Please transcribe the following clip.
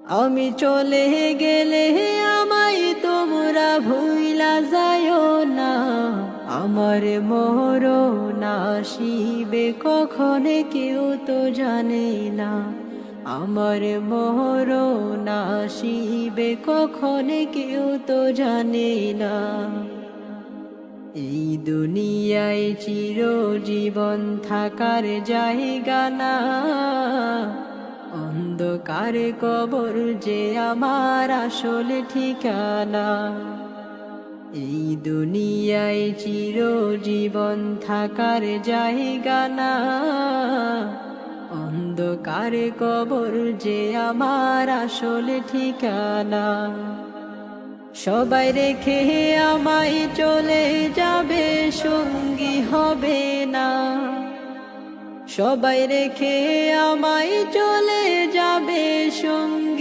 আমি চলে গেলে আমায় তোমরা ভুইলা যায়ও না। আমার মরণ আসিবে কখনে কেউ তো জানে না। আমার মরণ আসিবে কখনে কেউ তো জানে না। এই দুনিয়ায় চিরজীবন থাকার জায়গা না। অন্ধকারে কবর যে আমার আসল ঠিকানা। এই দুনিয়ায় চিরজীবন থাকার জায়গা না। অন্ধকারে কবর যে আমার আসল ঠিকানা। সবাই রেখে আমায় চলে যাবে, সঙ্গী হবে না। সবাই রেখে আমায় চলে যাবে, সঙ্গী